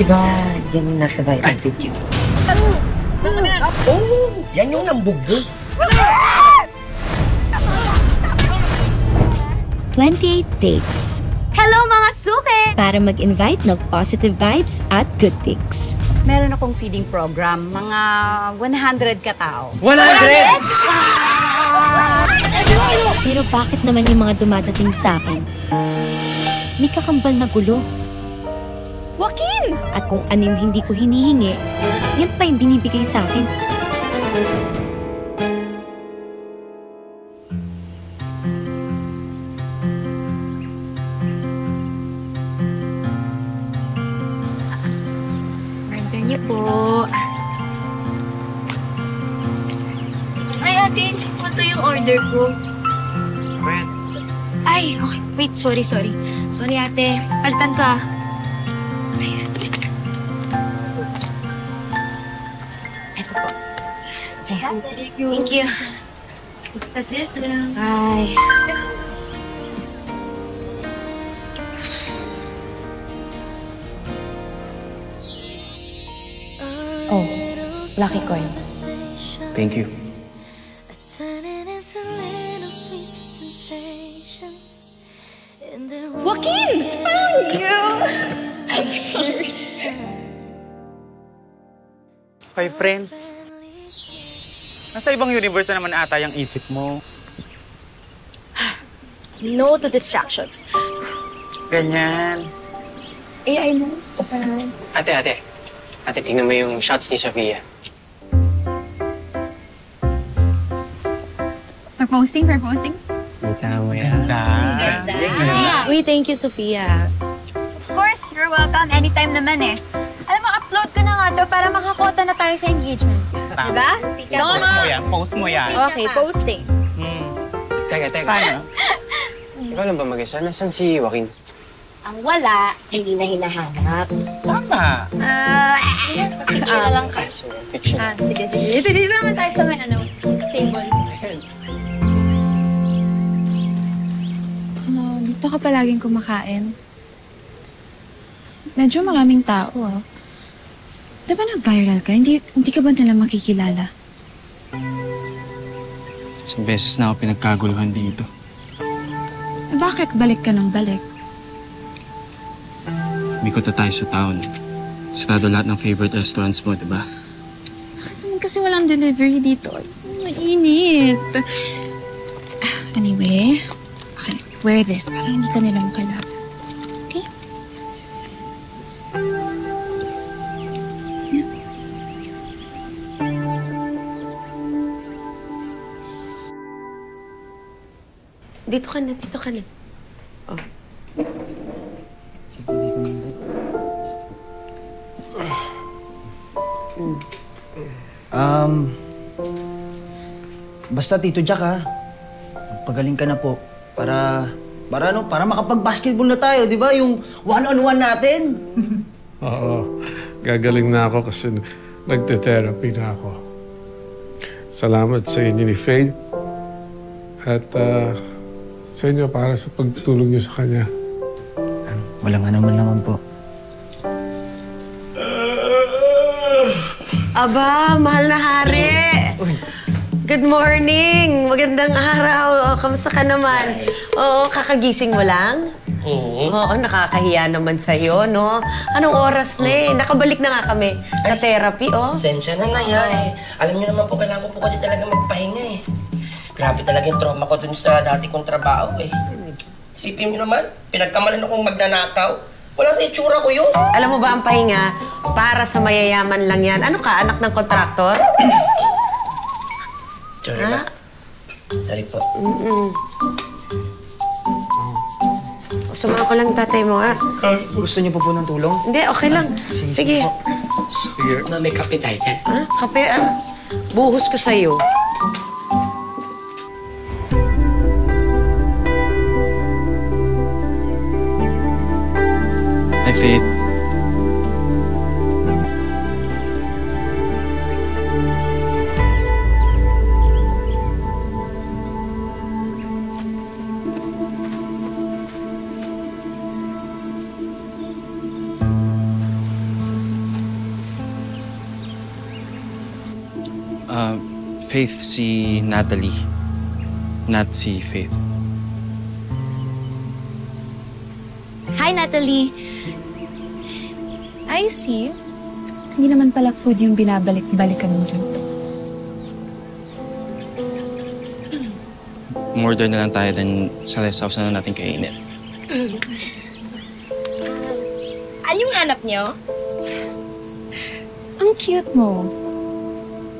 Diba, yan yung nasa viral video? Yan yung nambugbog. 28 days. Hello mga suke! Para mag-invite ng positive vibes at good things. Meron akong feeding program, mga 100 katao. 100! Pero bakit naman yung mga dumadating sa akin? May kakambal na gulo. Joaquin! At kung ano yung hindi ko hinihingi, yan pa yung binibigay sa akin. Order niyo po. Ay, ate, ito yung order ko. Red. Ay, okay. Wait, sorry. Sorry, ate. Palitan ko, ah. Ayan. Ito po. Ayan. Thank you. Basta sis. Bye. Oh, lucky coin. Thank you. Joaquin! Found you! Hi, friend. Nasa ibang universe na naman ata yung isip mo. No to distractions. Ganyan. I know. Ate. Ate, tingnan mo yung shots ni Sofia. For posting? Kita mo yan. Ganda. Uy, thank you, Sofia. Of course, you're welcome. Anytime naman eh. Alam mo, upload ko na nga to para makakota na tayo sa engagement. Diba? Post mo yan. Okay, posting. Teka. Paano? Ikaw lang ba mag-isa? Nasaan si Joaquin? Ang wala, hindi na hinahanap. Tama. Picture na lang ka. Fiction. Sige. Dito naman tayo sa may table. Dito ka palaging kumakain. Medyo maraming tao, ah. Di ba nag-viral ka? Hindi ka ba nila makikilala? Isang beses na ako pinagkaguluhan dito. Bakit balik ka ng balik? Umikot na tayo sa town. Sarado lahat ng favorite restaurants mo, di ba? Kasi walang delivery dito. Mainit. Anyway, okay, wear this para hindi ka nila makalala. Okay? Yeah. Dito ka na. Oh. Sige, dito mo. Basta Tito Jack ha, magpagaling ka na po para makapag-basketball na tayo, di ba? Yung one-on-one natin. Oo, gagaling na ako kasi nagte-therapy na ako. Salamat sa inyo ni Faith at sa inyo para sa pagtulong niyo sa kanya. Walang naman po. Aba, mahal na hari! Good morning! Magandang araw. Kamusta ka naman? Oo, kakagising mo lang? Oo, nakakahiya naman sa'yo, no? Anong oras na eh? Nakabalik na nga kami sa therapy, oh. Sensya na yan. Alam niyo naman po, kailangan ko po kasi talaga magpahinga eh. Grabe talaga yung trauma ko dun sa dati kong trabaho eh. Isipin niyo naman, pinagkamalan akong magnanakaw. Wala sa itsura ko yun. Alam mo ba ang pahinga? Para sa mayayaman lang yan. Ano ka, anak ng kontraktor? Sorry ba? Sorry po. Sumama ko lang tatay mo, ah. Gusto niyo po ng tulong? Hindi, okay lang. Sige. Sige. May kape tayo dyan. Ah, kape, ah. Buhos ko sa'yo. Hi, Faith. Faith, si Natalie. Not si Faith. Hi, Natalie. I see. Hindi naman pala food yung binabalik-balikan mo rito. Murder na lang tayo then sa rest house na natin kainin. Anong hanap niyo? Ang cute mo.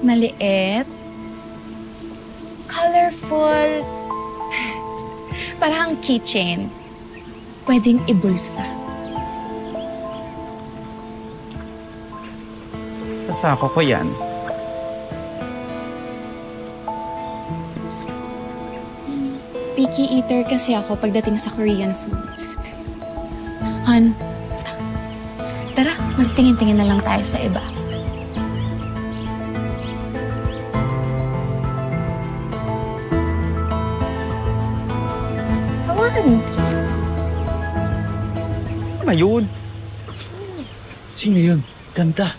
Maliit. Colorful. Parang keychain. Pwedeng ibulsa. Sasako ko yan. Picky eater kasi ako pagdating sa Korean foods. Han, tara, magtingin-tingin na lang tayo sa iba. Kawan! Ano ba yun? Sino yun? Ganda.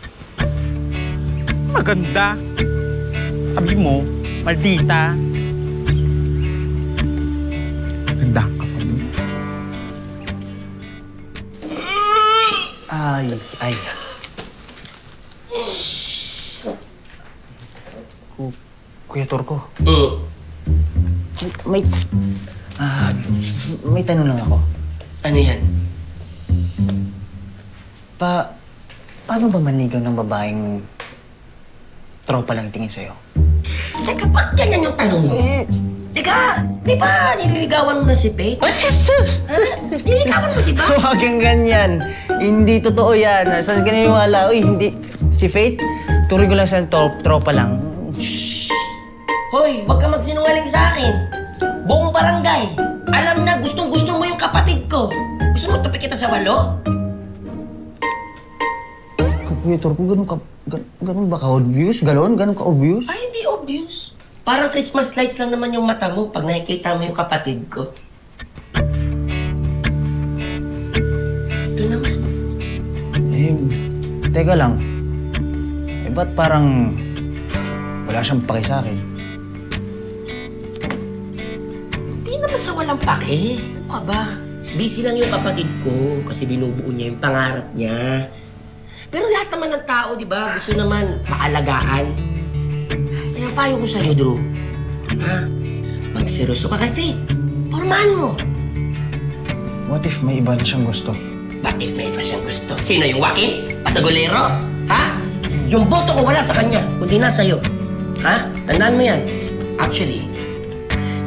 Maganda. Sabi mo, maldita. Ganda ka pa dun. Ay. Kuya Torco. May tanong lang ako. Ano yan? Paano ba manligaw ng babaeng tropa lang tingin sa'yo? Teka, ba't ganyan yung tanong mo? Teka, di ba nililigawan mo na si Faith? Nililigawan mo, di ba? Huwag kang ganyan. Hindi totoo yan. Saan ka naniwala? Uy, hindi. Si Faith, tuloy ko lang sa tropa lang. Shhh! Hoy, wag ka magsinungaling sa akin. Buong barangay, alam na gustong-gusto mo yung kapatid ko. Gusto mo tabi kita sa walo? Kuya Torco, ganun ba ka-obvious? Ganun ka-obvious? Ay, hindi obvious. Parang Christmas lights lang naman yung mata mo pag nakikita mo yung kapatid ko. Ito naman. Teka lang. Ba't parang wala siyang pake sa akin? Hindi naman sa walang pake. Ano ka ba? Busy lang yung kapatid ko kasi binubuo niya yung pangarap niya. Pero lahat naman ng tao, di ba, gusto naman maalagaan. Kaya payo ko sa'yo, Drew. Ha? Magseryoso ka kay Faith. Pormahan mo. What if may iba na siyang gusto? What if may iba siyang gusto? Sino yung Joaquin? Pasagolero? Ha? Yung boto ko wala sa kanya, kundi na sa'yo. Ha? Tandaan mo yan. Actually,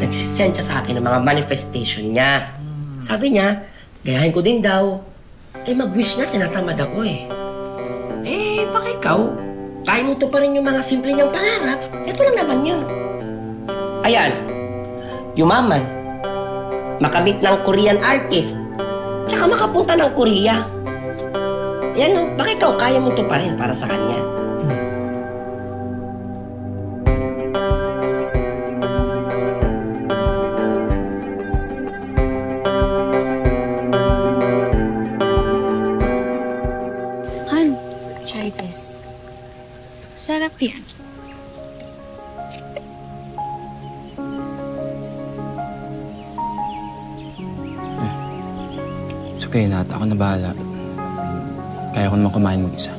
nagsisend siya sa akin ng mga manifestation niya. Sabi niya, gayahin ko din daw. Mag-wish nga, tinatamad ako baka ikaw, kaya mo to pa rin yung mga simple niyang pangarap. Ito lang naman yun. Ayan, yumaman, makamit ng Korean artist, tsaka makapunta ng Korea. Yan baka ikaw, kaya mo to pa rin para sa kanya. Sarap yan. It's okay, Nat. Ako na bahala. Kaya ko naman kumain mag-isa.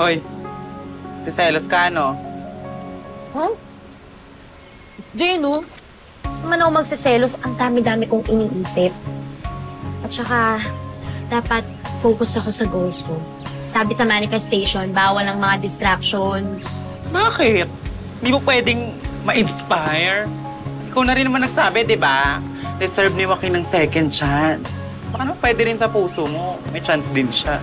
Hoy, siselos ka, no? Huh? Jane, naman ako magsiselos. Ang dami-dami kong iniisip. At saka, dapat focus ako sa goals ko. Sabi sa manifestation, bawal ang mga distractions. Bakit? Hindi mo pwedeng ma-inspire? Ikaw na rin naman nagsabi, di ba? Deserve ni Joaquin ng second chance. Baka naman pwede rin sa puso mo. May chance din siya.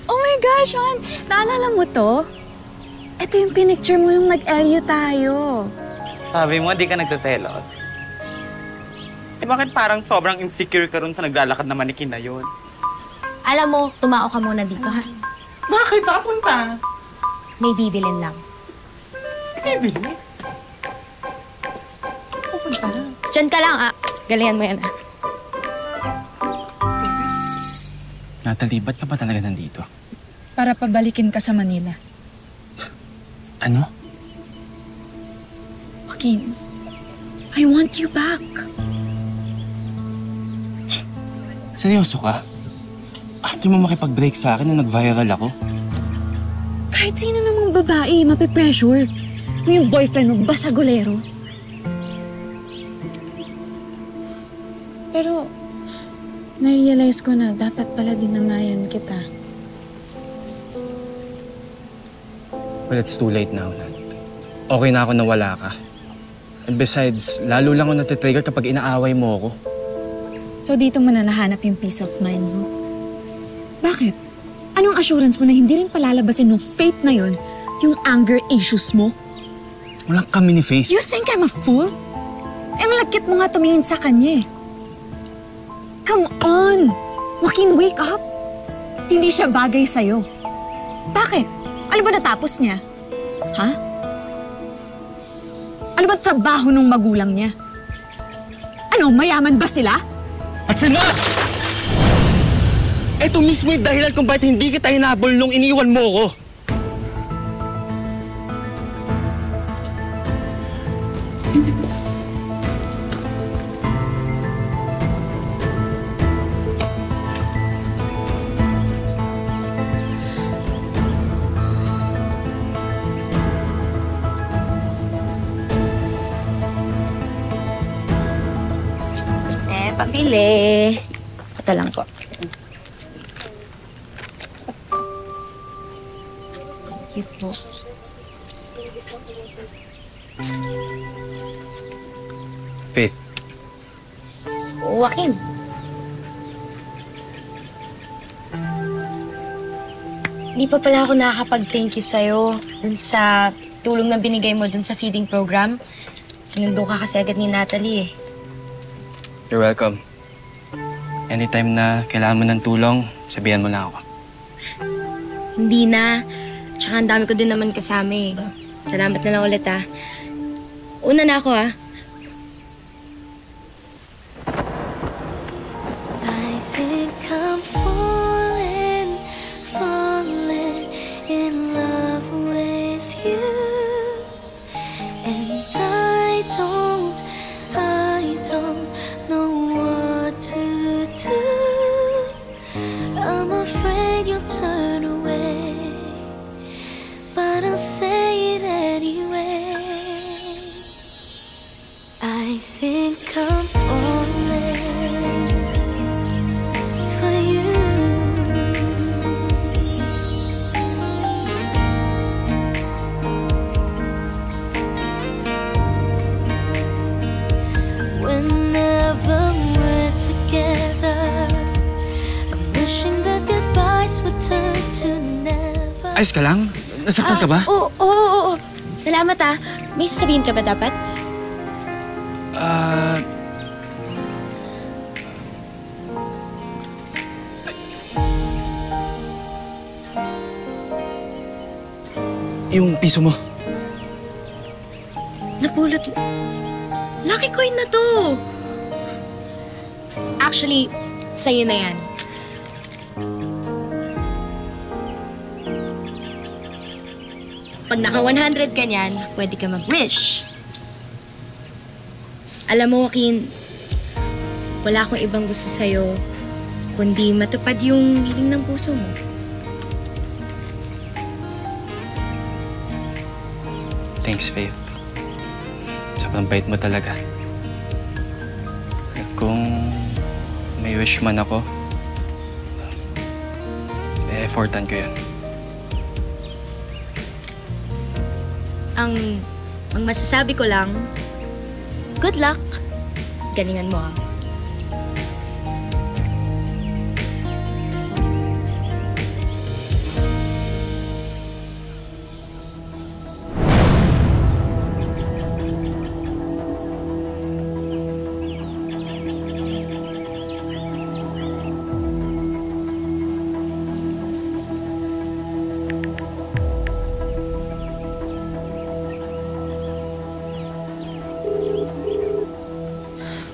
Oh my gosh, Han! Naalala mo to? Ito yung pinicture mo nung nag-LU tayo. Sabi mo, di ka nagsiselos. Bakit parang sobrang insecure ka ron sa naglalakad na manikin na yun? Alam mo, tumao ka muna dito, ha? Bakit? Saan punta? May bibilin lang. Bibilin? Diyan ka lang, Galingan mo yan, Natalie, ba't ka ba talaga nandito? Para pabalikin ka sa Manila. Ano? Joaquin, I want you back. Seryoso ka? After mo makipag-break sa akin nung nag-viral ako? Kahit sino namang babae, mape-pressure. Kung yung boyfriend mo, basagolero. Pero, na-realize ko na dapat pala dinamayan kita. Well, it's too late now, Nat. Okay na ako na wala ka. And besides, lalo lang ako natitrigger kapag inaaway mo ako. So dito mo na nahanap yung peace of mind mo? Bakit? Anong assurance mo na hindi rin palalabasin ng Faith na yon yung anger issues mo? Walang kami ni Faith. You think I'm a fool? Eh, malagkit mo nga tumingin sa kanya eh. Come on! Joaquin, wake up! Hindi siya bagay sa'yo. Bakit? Ano ba natapos niya? Ha? Ano ba trabaho ng magulang niya? Ano, mayaman ba sila? At sino? Ito mismo yung dahilan kung bakit hindi kita hinabol nung iniwan mo ko. Pabili. Ito lang po. Thank you po. Faith. Joaquin. Hindi pa pala ako nakakapag-thank you sa'yo dun sa tulong na binigay mo dun sa feeding program. Sinundo ka kasi agad ni Natalie eh. You're welcome. Anytime na kailangan mo ng tulong, sabihan mo lang ako. Hindi na. Tsaka ang dami ko din naman kasama eh. Salamat na lang ulit ah. Una na ako ah. I think I'm falling in love with you. And I don't know what to do. I'm afraid you'll turn away, but I'll say it anyway. I think I'm falling for you. Whenever we're together, I'm wishing that goodbyes would turn to never. Ayos ka lang? Nasaktan ka ba? Oo. Salamat ah. May sasabihin ka ba dapat? Yung piso mo. Napulot. Lucky coin na to. Actually, sa'yo na yan. Pag naka 100 ka niyan, pwede ka mag-wish. Alam mo, Joaquin, wala akong ibang gusto sa'yo kundi matupad yung hiling ng puso mo. Thanks, Faith. Sobrang bait mo talaga. At kung may wish man ako, e-effortan ko yun. Ang masasabi ko lang, good luck. Galingan mo ah.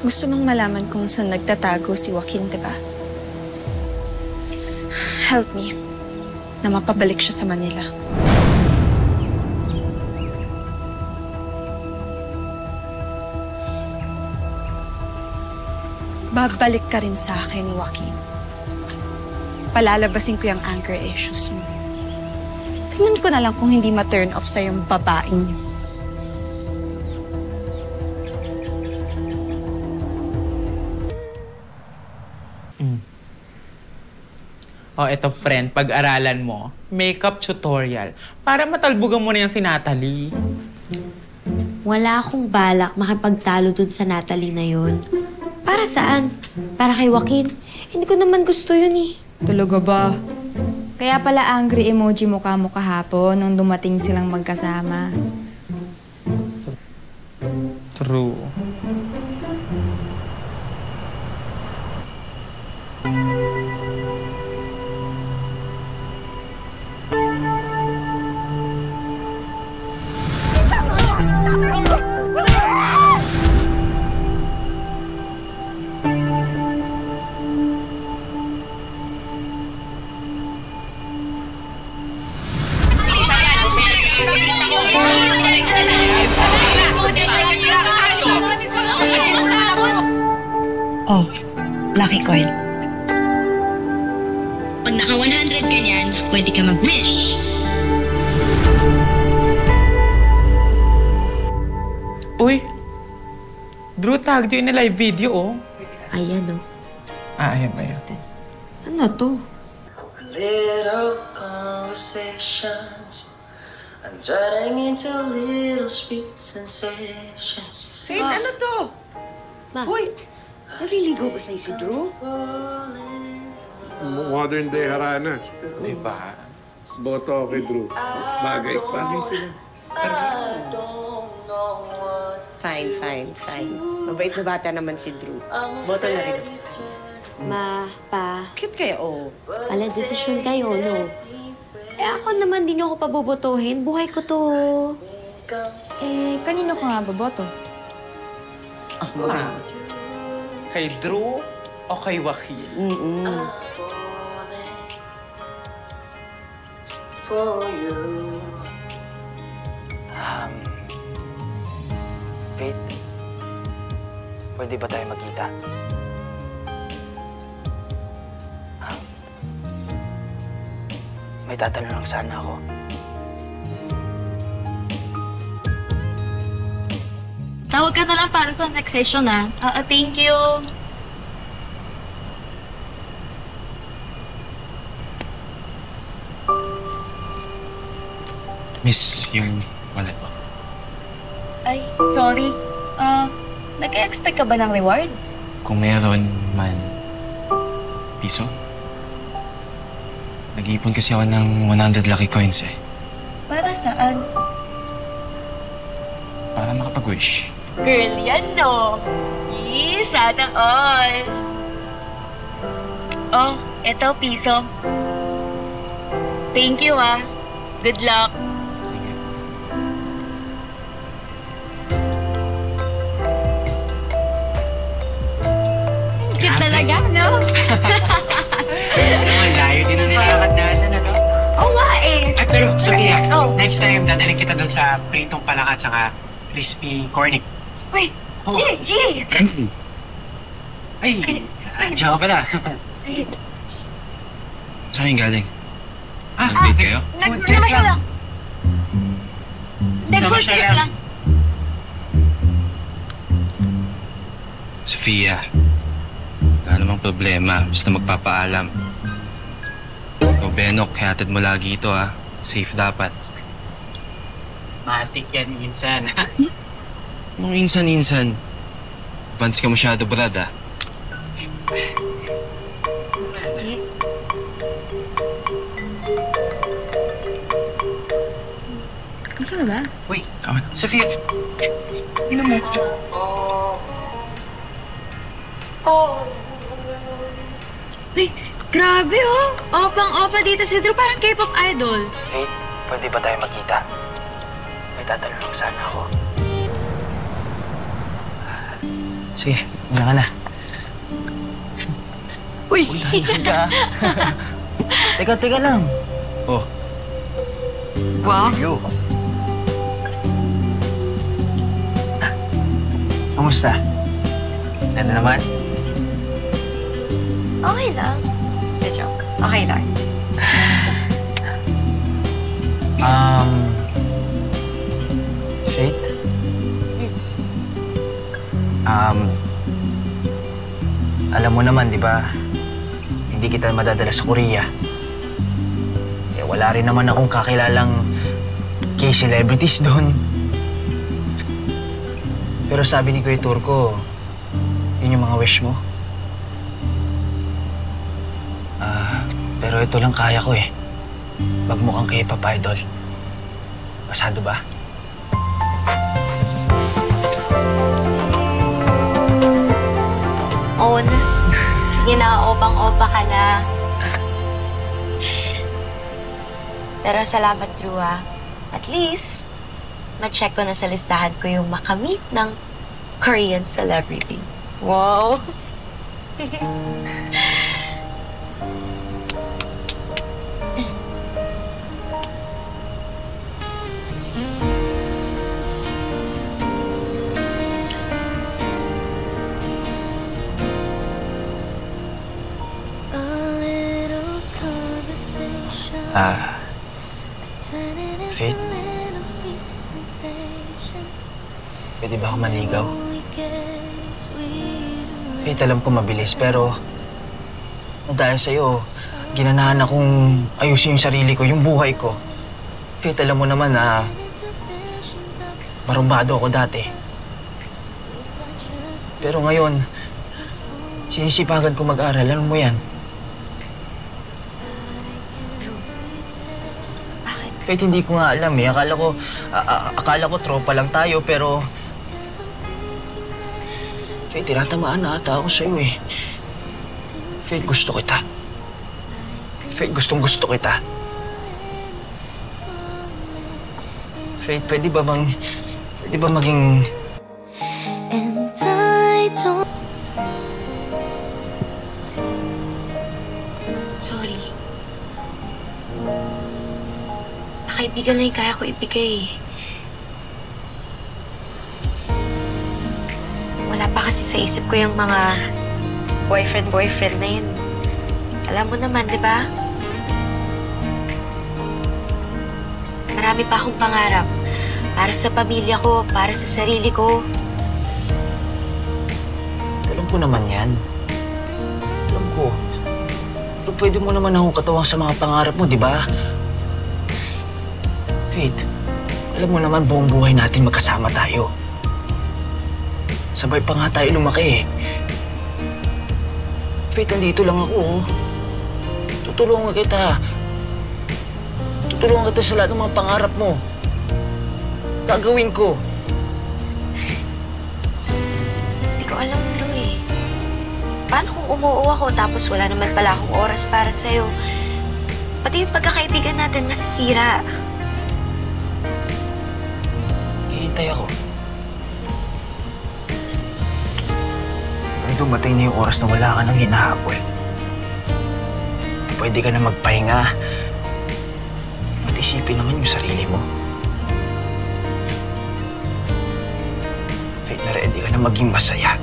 Gusto mong malaman kung saan nagtatago si Joaquin, diba? help me na mapabalik siya sa Manila. Babalik ka rin sa akin, Joaquin. Palalabasin ko yung anger issues mo. Tingnan ko na lang kung hindi ma-turn off sa yung babaeng yun. Oh, eto friend, pag-aralan mo, makeup tutorial. Para matalbugan mo na yan si Natalie. Wala akong balak makipagtalo dun sa Natalie na yun. Para saan? Para kay Joaquin? Hindi ko naman gusto yun eh. Talaga ba? Kaya pala angry emoji mukha mo kahapon nung dumating silang magkasama. True. Oh, lucky coin. Pag naka 100 ka niyan, pwede ka mag-wish. Uy! Drew, tag yun na live video, oh. Ayan, oh. Ayan ba yan? Ano to? Little conversations I'm turning into little sweet sensations. Faith, ano to? Ma. Hoy, naliligaw ba sa'yo si Drew? Modern day harana. Di ba? Boto kay Drew. Bagay sila. Fine. Mabait na bata naman si Drew. Boto na rin ako sa kanya. Ma, pa. Cute kaya, oh. Pala, desisyon kayo, no? Eh, ako naman din ako pabobotohin. Buhay ko to. Eh, kanino ka nga boboto? Kay Drew o kay Joaquin? Faith, pwede ba tayo magkita? May tatanong lang sana ako. Tawag ka na lang para sa next session, ah. Thank you. Miss, yung wallet ko. Ay, sorry. Nag-expect ka ba ng reward? Kung meron man, piso? Nag-iipon kasi ako ng 100 lucky coins eh. Para saan? Para makapag-wish. Girl, yan no. Yee, sana all. Oh, eto, piso. Thank you, ah. Good luck. Sige. Cute talaga, no? Layo din ang nilakad natin, ano? Oo nga eh. Ay, pero, Sophia, Oh. next time, dadalhin kita doon sa pritong palaka at saka crispy cornic. Wait, Oh. G! Ay, diyan ka pala. Saan yung galing? Ah, Nag-date kayo? Namasyal lang. Namasyal lang. Sophia, wala namang problema. Basta magpapaalam. Ikaw, Benok, hatid mo lagi ito, ha? Safe dapat. Matik yan minsan. Nung insan-insan, advance ka masyado, Brad, ha? Gusto na ba? Uy, Sophia, ino mo. Uy, grabe oh. Opang-opa dito si Drew, parang K-pop idol. Faith, pwede ba tayo magkita? May tatanong lang sana ako. Sige, muna ka na. Uy! Ulan ka. Teka lang. Oh. Wow. You. Kamusta? Ano naman? Okay lang. Sa joke. Okay lang. Faith? Alam mo naman, di ba? Hindi kita madadala sa Korea. Eh, wala rin naman akong kakilalang K-celebrities doon. Pero sabi ni Kuya Turco, yun yung mga wish mo. Pero ito lang kaya ko eh. Magmukhang K-pop idol. Pasado ba? On. Sige na, opang-opa ka na. Pero salamat, Drew, ah. At least, ma-check ko na sa listahan ko yung makamit ng Korean celebrity. Wow! Faith? Pwede ba ako maligaw? Faith, alam ko mabilis, pero dahil sa'yo, ginanahan akong ayusin yung sarili ko, yung buhay ko. Faith, alam mo naman na marumbado ako dati. Pero ngayon, sinisipagan ko mag-aral. Alam mo yan? Faith, hindi ko nga alam eh. Akala ko tropa lang tayo, pero... Faith, tinatamaan na ata ako sa'yo eh. Faith, gusto kita. Faith, gustong-gusto kita. Faith, pwede ba maging... And I don't... Sorry. Kaibigan lang yung kaya ko ibigay. Wala pa kasi sa isip ko yung mga boyfriend na yun. Alam mo naman, di ba? Marami pa akong pangarap. Para sa pamilya ko, para sa sarili ko. Alam ko naman yan. Alam ko. Pero pwede mo naman akong katawang sa mga pangarap mo, di ba? Faith, alam mo naman buong buhay natin magkasama tayo. Sabay pa nga tayo lumaki eh. Faith, nandito lang ako. Tutulungan kita. Tutulungan kita sa lahat ng mga pangarap mo. Gagawin ko. Hindi ko alam ito eh. Paano kung umuo ako tapos wala naman pala akong oras para sa'yo? Pati yung pagkakaibigan natin masisira. Hintay ako. Nung dumating na yung oras na wala ka nang hinahabol, pwede ka na magpahinga. At isipin naman yung sarili mo. Faith, na ready ka na maging masaya.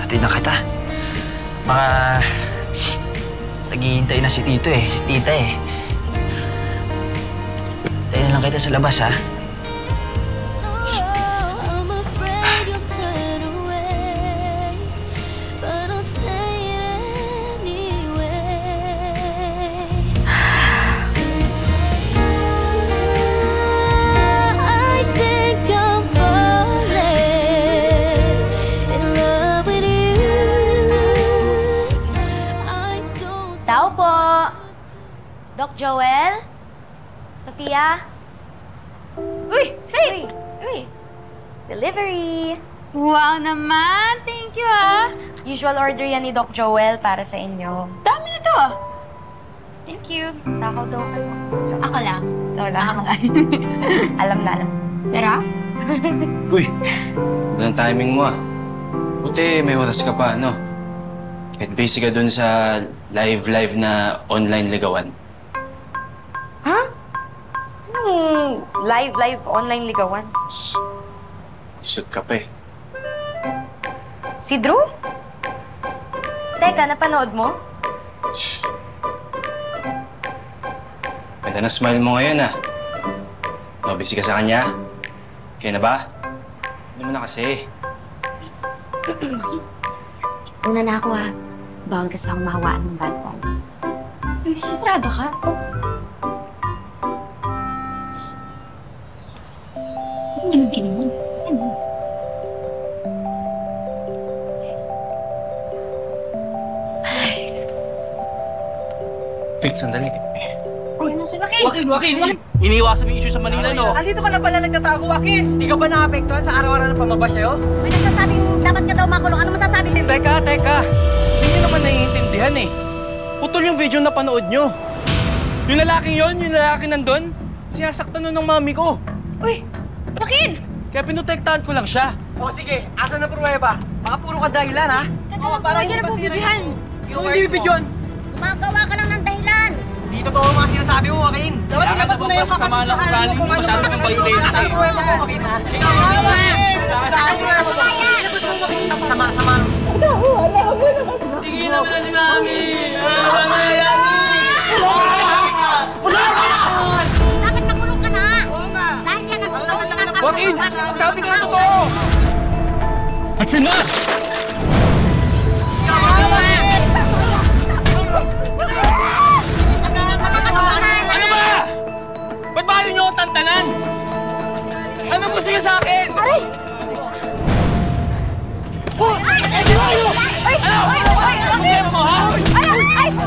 Hatid na kita. Baka naghihintay na si Tito eh, si Tita eh. Hintayin na lang kita sa labas, ha? Doc Joel? Sofia? Uy! Faith! Uy! Delivery! Wow naman! Thank you, ah! Usual order yan ni Doc Joel para sa inyo. Dami na to, ah! Thank you. Takaw daw kayo. Ako lang. Ikaw lang. Ako lang. Alam na alam. Sarap? Uy, walang timing mo ah. Buti may oras ka pa, no? Kahit busy ka dun sa live na online ligawan. Ha? Anong live online ligawan? Shoot ka pa eh. Si Drew? Teka, napanood mo? Ganda na smile mo ngayon ah. No, busy ka sa kanya? Kaya na ba? Ano mo na kasi? Una na ako ha. Bawal kasi akong mahawaan ng bad vibes. Hindi, sigurado ka? Hindi mo. Wait, sandali. Ano si Joaquin? Iniiwasan mo yung issue sa Manila, no? Andito ka na pala nagtatago, Joaquin! Hindi ka ba naapektuhan sa araw-araw na pamabas sa'yo? May nagsasabing dapat ka daw makulong. Ano masasabi din? Teka. Hindi nyo naman naiintindihan eh. Putol yung video na panood nyo. Yung lalaking yon, yung lalaki nandun, sinasaktan nun ng mami ko. Uy! Joaquin! Kaya pinotektahan ko lang siya. O sige, asan na pruweba? Baka puro ka dahilan, ha? Teka, para hindi na bubidyohan. Hindi bibidyon! Gumagawa ka lang ng dahilan. Hindi totoo mga sinasabi mo, Joaquin. Dapat ilabas mo na yung kakatigahan mo kung ano mga pruweba. Sama-sama. Tigilan mo na si mami! Dapat nakulong ka na. Dahil yan ang totoo siya. Joaquin! Sabi ka na totoo! Atsin na! Ano ba? Ba't ba niyo ako tantanan? Ano gusto niyo sa akin? Aray! Ano problema mo, ha?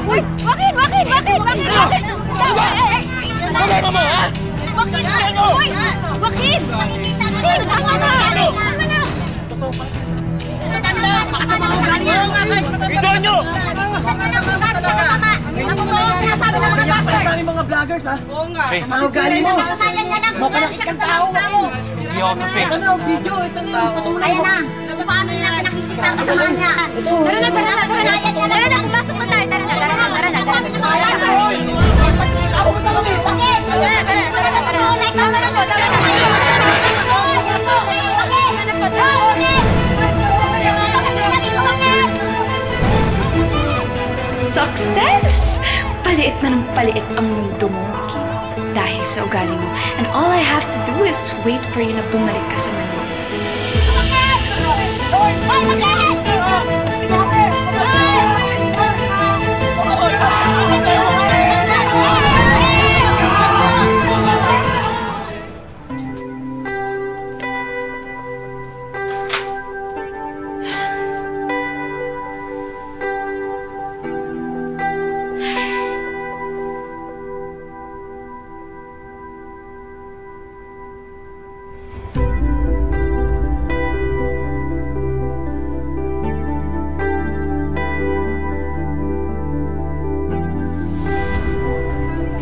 Uy! Joaquin! Ano ba? Problema mo, ha? Joaquin! Uy! Joaquin! Nakikita na rin! Tama na! Totoo pala sila. Makasama ko galing mo! Ito nyo! Ang mga vloggers, ha? Oo nga. Sama ko galing mo! Mukha nakikang tao ako! Hindi ako to fake. Ito na, video. Ito na yung patuloy mo. Ayan na! Paano niya pinakikita ang kasama niya? Tara na! Pumasok na tayo! Tara na! Ako mo talaga eh! Success! Paliit na ng paliit ang mundo mo, Joaquin. Dahil sa ugali mo. And all I have to do is wait for you na bumalik ka sa Manila.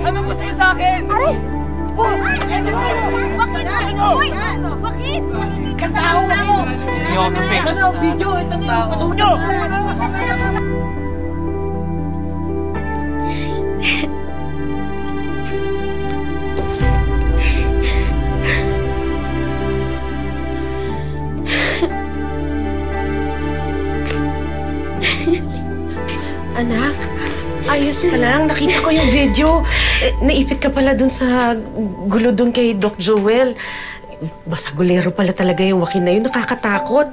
Ano gusto niyo sa akin? Aray! Joaquin! Kasama ako! Hindi ako to fake. Ito na, video. Ito na yung patuloy. Anak, ayos ka lang. Nakita ko yung video. Naipit ka pala dun sa gulo dun kay Doc Joel. Basagulero pala talaga yung Joaquin na yun. Nakakatakot.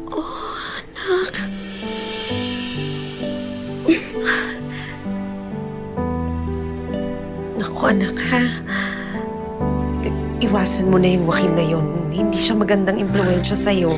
Oh, anak. Naku, anak, ha? Iwasan mo na yung Joaquin na yun. Hindi siya magandang impluwensya sa'yo.